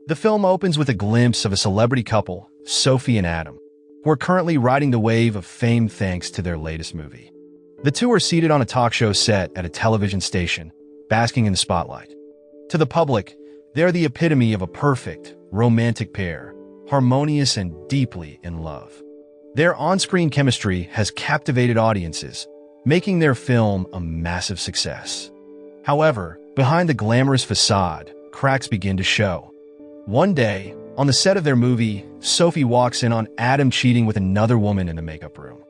The film opens with a glimpse of a celebrity couple, Sophie and Adam, who are currently riding the wave of fame thanks to their latest movie. The two are seated on a talk show set at a television station, basking in the spotlight. To the public, they're the epitome of a perfect, romantic pair, harmonious and deeply in love. Their on-screen chemistry has captivated audiences, making their film a massive success. However, behind the glamorous facade, cracks begin to show. One day, on the set of their movie, Sophie walks in on Adam cheating with another woman in the makeup room.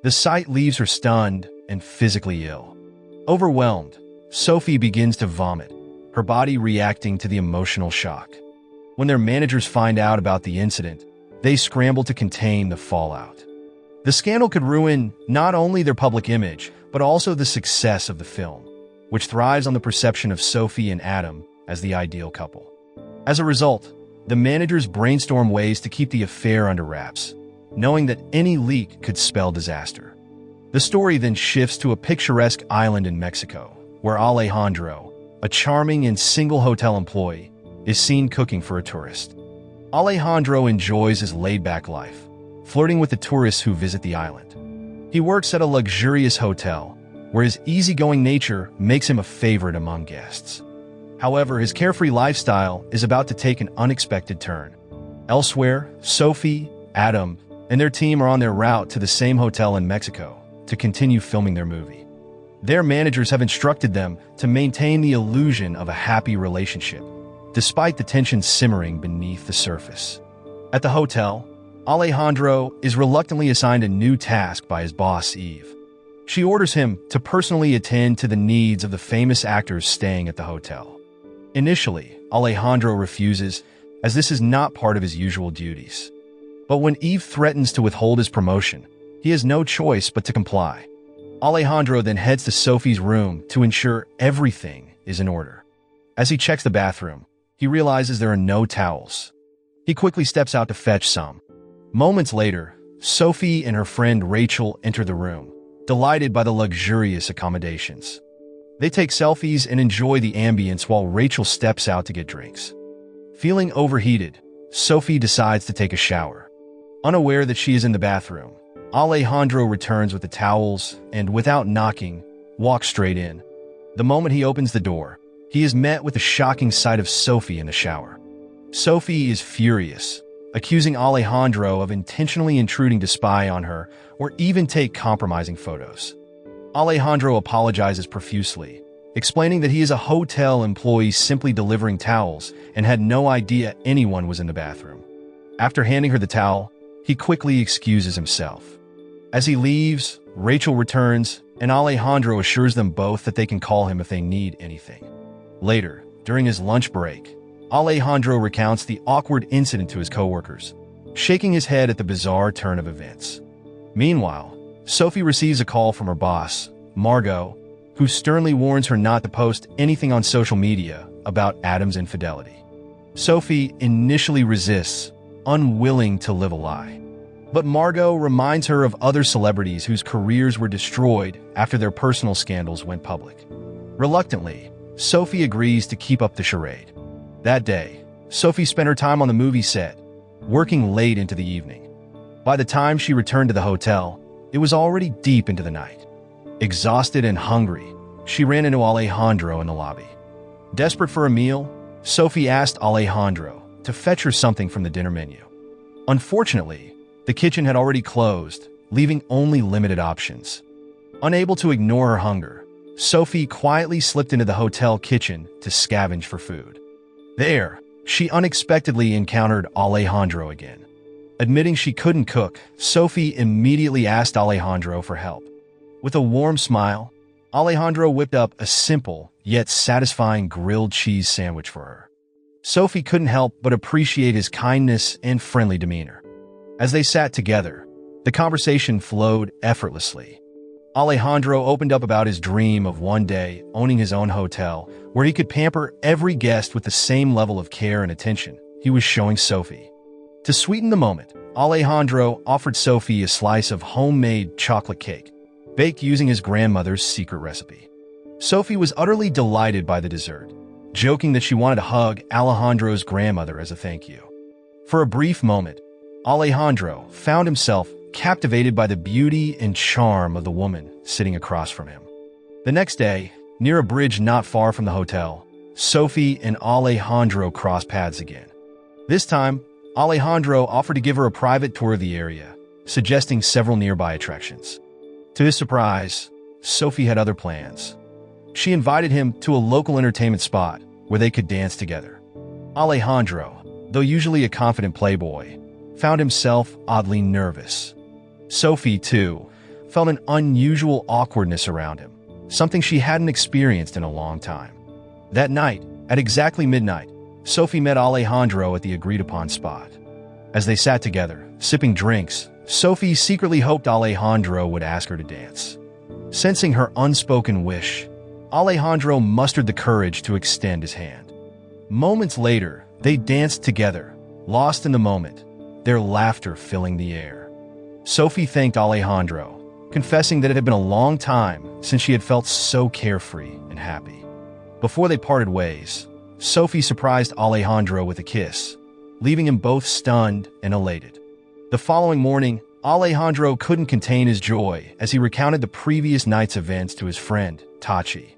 The sight leaves her stunned and physically ill. Overwhelmed, Sophie begins to vomit, her body reacting to the emotional shock. When their managers find out about the incident, they scramble to contain the fallout. The scandal could ruin not only their public image, but also the success of the film, which thrives on the perception of Sophie and Adam as the ideal couple. As a result, the managers brainstorm ways to keep the affair under wraps, knowing that any leak could spell disaster. The story then shifts to a picturesque island in Mexico, where Alejandro, a charming and single hotel employee, is seen cooking for a tourist. Alejandro enjoys his laid-back life, flirting with the tourists who visit the island. He works at a luxurious hotel, where his easygoing nature makes him a favorite among guests. However, his carefree lifestyle is about to take an unexpected turn. Elsewhere, Sophie, Adam, and their team are on their route to the same hotel in Mexico to continue filming their movie. Their managers have instructed them to maintain the illusion of a happy relationship, despite the tension simmering beneath the surface. At the hotel, Alejandro is reluctantly assigned a new task by his boss, Eve. She orders him to personally attend to the needs of the famous actors staying at the hotel. Initially, Alejandro refuses, as this is not part of his usual duties. But when Eve threatens to withhold his promotion, he has no choice but to comply. Alejandro then heads to Sophie's room to ensure everything is in order. As he checks the bathroom, he realizes there are no towels. He quickly steps out to fetch some. Moments later, Sophie and her friend Rachel enter the room, delighted by the luxurious accommodations. They take selfies and enjoy the ambience while Rachel steps out to get drinks. Feeling overheated, Sophie decides to take a shower. Unaware that she is in the bathroom, Alejandro returns with the towels and, without knocking, walks straight in. The moment he opens the door, he is met with the shocking sight of Sophie in the shower. Sophie is furious, accusing Alejandro of intentionally intruding to spy on her or even take compromising photos. Alejandro apologizes profusely, explaining that he is a hotel employee simply delivering towels and had no idea anyone was in the bathroom. After handing her the towel, he quickly excuses himself. As he leaves, Rachel returns, and Alejandro assures them both that they can call him if they need anything. Later, during his lunch break, Alejandro recounts the awkward incident to his coworkers, shaking his head at the bizarre turn of events. Meanwhile, Sophie receives a call from her boss, Margot, who sternly warns her not to post anything on social media about Adam's infidelity. Sophie initially resists, unwilling to live a lie. But Margot reminds her of other celebrities whose careers were destroyed after their personal scandals went public. Reluctantly, Sophie agrees to keep up the charade. That day, Sophie spent her time on the movie set, working late into the evening. By the time she returned to the hotel, it was already deep into the night. Exhausted and hungry, she ran into Alejandro in the lobby. Desperate for a meal, Sophie asked Alejandro to fetch her something from the dinner menu. Unfortunately, the kitchen had already closed, leaving only limited options. Unable to ignore her hunger, Sophie quietly slipped into the hotel kitchen to scavenge for food. There, she unexpectedly encountered Alejandro again. Admitting she couldn't cook, Sophie immediately asked Alejandro for help. With a warm smile, Alejandro whipped up a simple yet satisfying grilled cheese sandwich for her. Sophie couldn't help but appreciate his kindness and friendly demeanor. As they sat together, the conversation flowed effortlessly. Alejandro opened up about his dream of one day owning his own hotel, where he could pamper every guest with the same level of care and attention he was showing Sophie. To sweeten the moment, Alejandro offered Sophie a slice of homemade chocolate cake, baked using his grandmother's secret recipe. Sophie was utterly delighted by the dessert, joking that she wanted to hug Alejandro's grandmother as a thank you. For a brief moment, Alejandro found himself captivated by the beauty and charm of the woman sitting across from him. The next day, near a bridge not far from the hotel, Sophie and Alejandro crossed paths again. This time, Alejandro offered to give her a private tour of the area, suggesting several nearby attractions. To his surprise, Sophie had other plans. She invited him to a local entertainment spot where they could dance together. Alejandro, though usually a confident playboy, found himself oddly nervous. Sophie, too, felt an unusual awkwardness around him, something she hadn't experienced in a long time. That night, at exactly midnight, Sophie met Alejandro at the agreed-upon spot. As they sat together, sipping drinks, Sophie secretly hoped Alejandro would ask her to dance. Sensing her unspoken wish, Alejandro mustered the courage to extend his hand. Moments later, they danced together, lost in the moment, their laughter filling the air. Sophie thanked Alejandro, confessing that it had been a long time since she had felt so carefree and happy. Before they parted ways, Sophie surprised Alejandro with a kiss, leaving him both stunned and elated. The following morning, Alejandro couldn't contain his joy as he recounted the previous night's events to his friend, Tachi.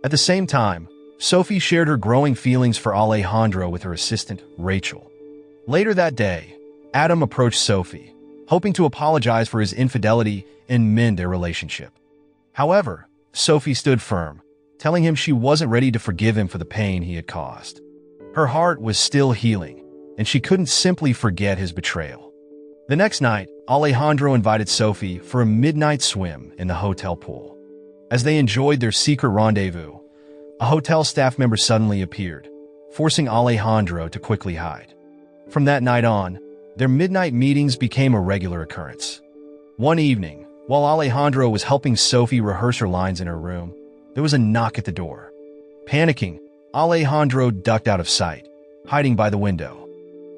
At the same time, Sophie shared her growing feelings for Alejandro with her assistant, Rachel. Later that day, Adam approached Sophie, hoping to apologize for his infidelity and mend their relationship. However, Sophie stood firm, telling him she wasn't ready to forgive him for the pain he had caused. Her heart was still healing, and she couldn't simply forget his betrayal. The next night, Alejandro invited Sophie for a midnight swim in the hotel pool. As they enjoyed their secret rendezvous, a hotel staff member suddenly appeared, forcing Alejandro to quickly hide. From that night on, their midnight meetings became a regular occurrence. One evening, while Alejandro was helping Sophie rehearse her lines in her room, there was a knock at the door. Panicking, Alejandro ducked out of sight, hiding by the window.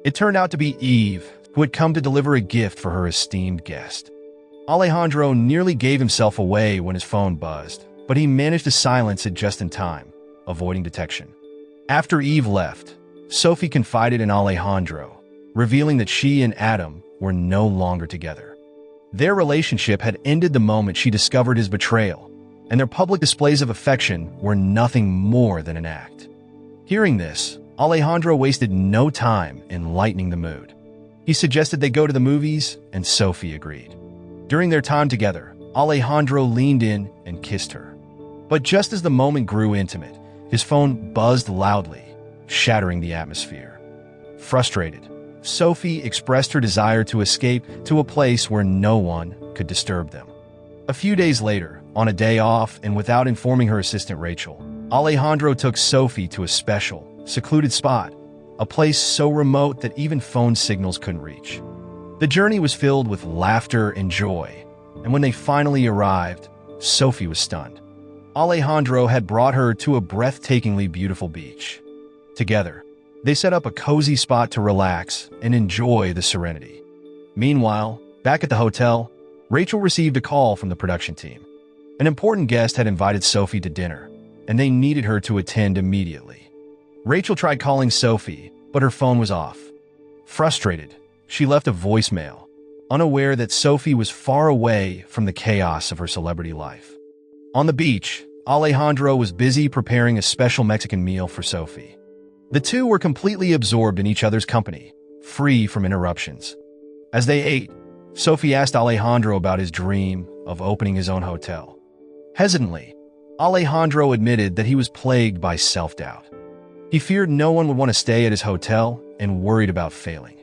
It turned out to be Eve, who had come to deliver a gift for her esteemed guest. Alejandro nearly gave himself away when his phone buzzed, but he managed to silence it just in time, avoiding detection. After Eve left, Sophie confided in Alejandro, revealing that she and Adam were no longer together. Their relationship had ended the moment she discovered his betrayal, and their public displays of affection were nothing more than an act. Hearing this, Alejandro wasted no time in lightening the mood. He suggested they go to the movies, and Sophie agreed. During their time together, Alejandro leaned in and kissed her. But just as the moment grew intimate, his phone buzzed loudly, shattering the atmosphere. Frustrated, Sophie expressed her desire to escape to a place where no one could disturb them. A few days later, on a day off and without informing her assistant Rachel, Alejandro took Sophie to a special, secluded spot, a place so remote that even phone signals couldn't reach. The journey was filled with laughter and joy, and when they finally arrived, Sophie was stunned. Alejandro had brought her to a breathtakingly beautiful beach. Together, they set up a cozy spot to relax and enjoy the serenity. Meanwhile, back at the hotel, Rachel received a call from the production team. An important guest had invited Sophie to dinner, and they needed her to attend immediately. Rachel tried calling Sophie, but her phone was off. Frustrated, she left a voicemail, unaware that Sophie was far away from the chaos of her celebrity life. On the beach, Alejandro was busy preparing a special Mexican meal for Sophie. The two were completely absorbed in each other's company, free from interruptions. As they ate, Sophie asked Alejandro about his dream of opening his own hotel. Hesitantly, Alejandro admitted that he was plagued by self-doubt. He feared no one would want to stay at his hotel and worried about failing.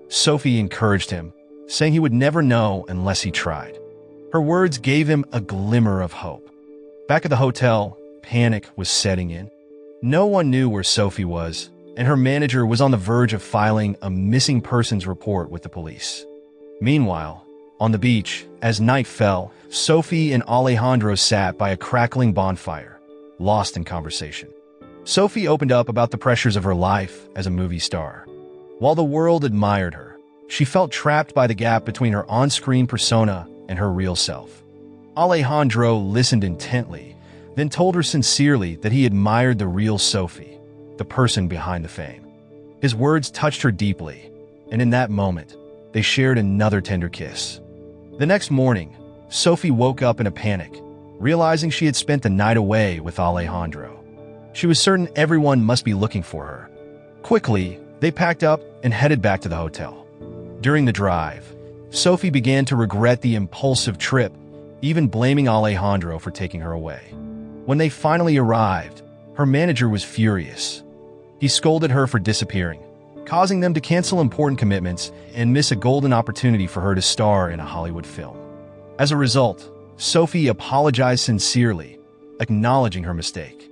Sophie encouraged him, saying he would never know unless he tried. Her words gave him a glimmer of hope. Back at the hotel, panic was setting in. No one knew where Sophie was, and her manager was on the verge of filing a missing persons report with the police. Meanwhile, on the beach, as night fell, Sophie and Alejandro sat by a crackling bonfire, lost in conversation. Sophie opened up about the pressures of her life as a movie star. While the world admired her, she felt trapped by the gap between her on-screen persona and her real self. Alejandro listened intently, then told her sincerely that he admired the real Sophie, the person behind the fame. His words touched her deeply, and in that moment, they shared another tender kiss. The next morning, Sophie woke up in a panic, realizing she had spent the night away with Alejandro. She was certain everyone must be looking for her. Quickly, they packed up and headed back to the hotel. During the drive, Sophie began to regret the impulsive trip, even blaming Alejandro for taking her away. When they finally arrived, her manager was furious. He scolded her for disappearing, causing them to cancel important commitments and miss a golden opportunity for her to star in a Hollywood film. As a result, Sophie apologized sincerely, acknowledging her mistake.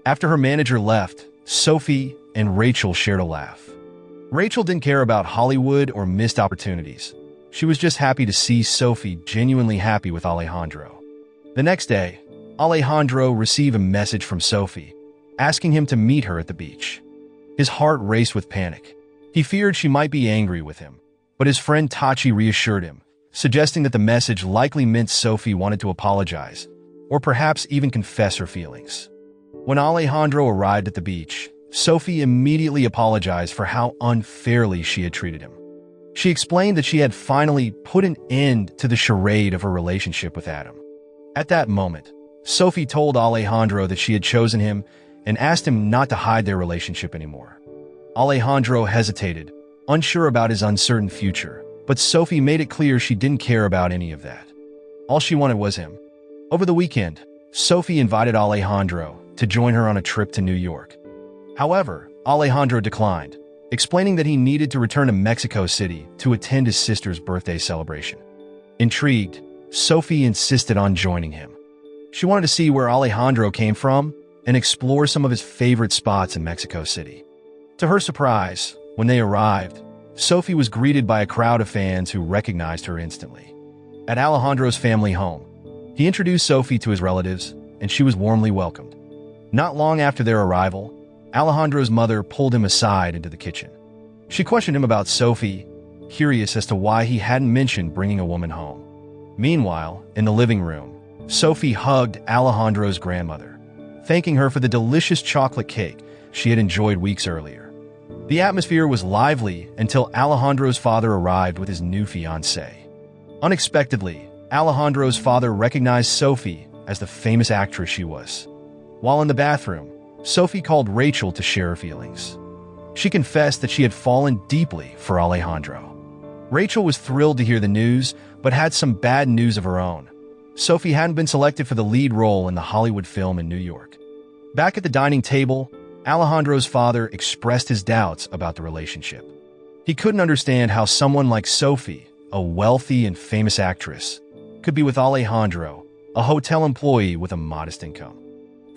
After her manager left, Sophie and Rachel shared a laugh. Rachel didn't care about Hollywood or missed opportunities. She was just happy to see Sophie genuinely happy with Alejandro. The next day, Alejandro received a message from Sophie, asking him to meet her at the beach. His heart raced with panic. He feared she might be angry with him, but his friend Tachi reassured him, suggesting that the message likely meant Sophie wanted to apologize, or perhaps even confess her feelings. When Alejandro arrived at the beach, Sophie immediately apologized for how unfairly she had treated him. She explained that she had finally put an end to the charade of her relationship with Adam. At that moment, Sophie told Alejandro that she had chosen him and asked him not to hide their relationship anymore. Alejandro hesitated, unsure about his uncertain future, but Sophie made it clear she didn't care about any of that. All she wanted was him. Over the weekend, Sophie invited Alejandro to join her on a trip to New York. However, Alejandro declined, explaining that he needed to return to Mexico City to attend his sister's birthday celebration. Intrigued, Sophie insisted on joining him. She wanted to see where Alejandro came from and explore some of his favorite spots in Mexico City. To her surprise, when they arrived, Sophie was greeted by a crowd of fans who recognized her instantly. At Alejandro's family home, he introduced Sophie to his relatives, and she was warmly welcomed. Not long after their arrival, Alejandro's mother pulled him aside into the kitchen. She questioned him about Sophie, curious as to why he hadn't mentioned bringing a woman home. Meanwhile, in the living room, Sophie hugged Alejandro's grandmother, thanking her for the delicious chocolate cake she had enjoyed weeks earlier. The atmosphere was lively until Alejandro's father arrived with his new fiancée. Unexpectedly, Alejandro's father recognized Sophie as the famous actress she was. While in the bathroom, Sophie called Rachel to share her feelings. She confessed that she had fallen deeply for Alejandro. Rachel was thrilled to hear the news, but had some bad news of her own. Sophie hadn't been selected for the lead role in the Hollywood film in New York. Back at the dining table, Alejandro's father expressed his doubts about the relationship. He couldn't understand how someone like Sophie, a wealthy and famous actress, could be with Alejandro, a hotel employee with a modest income.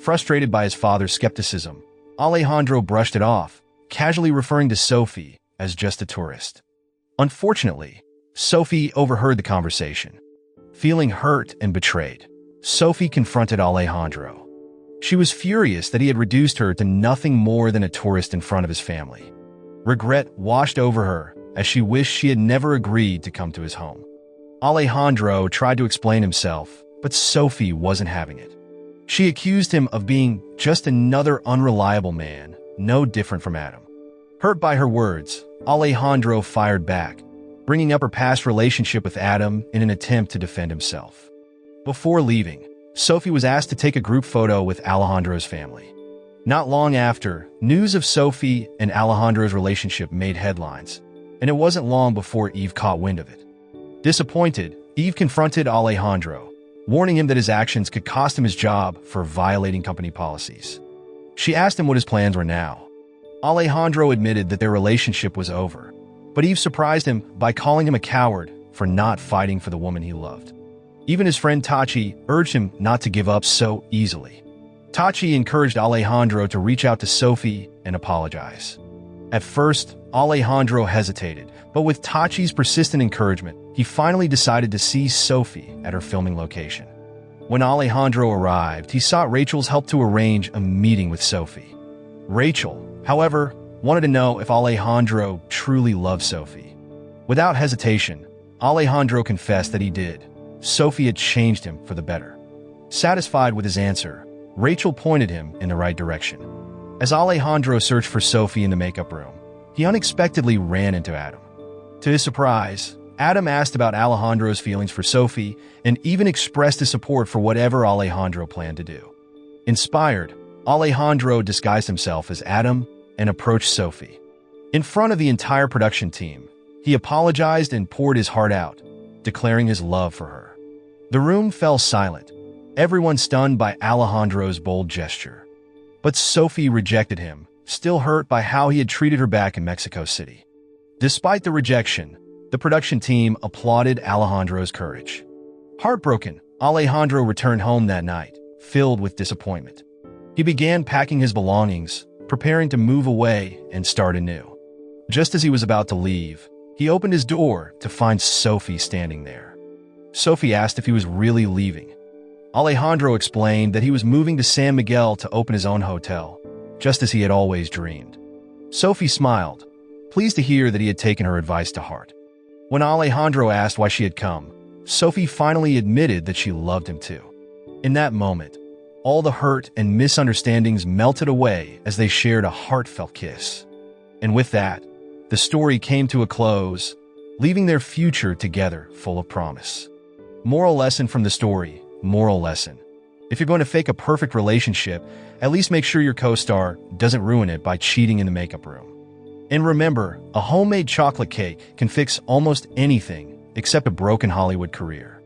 Frustrated by his father's skepticism, Alejandro brushed it off, casually referring to Sophie as just a tourist. Unfortunately, Sophie overheard the conversation. Feeling hurt and betrayed, Sophie confronted Alejandro. She was furious that he had reduced her to nothing more than a tourist in front of his family. Regret washed over her as she wished she had never agreed to come to his home. Alejandro tried to explain himself, but Sophie wasn't having it. She accused him of being just another unreliable man, no different from Adam. Hurt by her words, Alejandro fired back, bringing up her past relationship with Adam in an attempt to defend himself. Before leaving, Sophie was asked to take a group photo with Alejandro's family. Not long after, news of Sophie and Alejandro's relationship made headlines, and it wasn't long before Eve caught wind of it. Disappointed, Eve confronted Alejandro, warning him that his actions could cost him his job for violating company policies. She asked him what his plans were now. Alejandro admitted that their relationship was over, but Eve surprised him by calling him a coward for not fighting for the woman he loved. Even his friend Tachi urged him not to give up so easily. Tachi encouraged Alejandro to reach out to Sophie and apologize. At first, Alejandro hesitated, but with Tachi's persistent encouragement, he finally decided to see Sophie at her filming location. When Alejandro arrived, he sought Rachel's help to arrange a meeting with Sophie. Rachel, however, wanted to know if Alejandro truly loved Sophie. Without hesitation, Alejandro confessed that he did. Sophie had changed him for the better. Satisfied with his answer, Rachel pointed him in the right direction. As Alejandro searched for Sophie in the makeup room, he unexpectedly ran into Adam. To his surprise, Adam asked about Alejandro's feelings for Sophie and even expressed his support for whatever Alejandro planned to do. Inspired, Alejandro disguised himself as Adam and approached Sophie. In front of the entire production team, he apologized and poured his heart out, declaring his love for her. The room fell silent, everyone stunned by Alejandro's bold gesture. But Sophie rejected him, still hurt by how he had treated her back in Mexico City. Despite the rejection, the production team applauded Alejandro's courage. Heartbroken, Alejandro returned home that night, filled with disappointment. He began packing his belongings, preparing to move away and start anew. Just as he was about to leave, he opened his door to find Sophie standing there. Sophie asked if he was really leaving. Alejandro explained that he was moving to San Miguel to open his own hotel, just as he had always dreamed. Sophie smiled, pleased to hear that he had taken her advice to heart. When Alejandro asked why she had come, Sophie finally admitted that she loved him too. In that moment, all the hurt and misunderstandings melted away as they shared a heartfelt kiss. And with that, the story came to a close, leaving their future together full of promise. Moral lesson from the story, moral lesson. If you're going to fake a perfect relationship, at least make sure your co-star doesn't ruin it by cheating in the makeup room. And remember, a homemade chocolate cake can fix almost anything except a broken Hollywood career.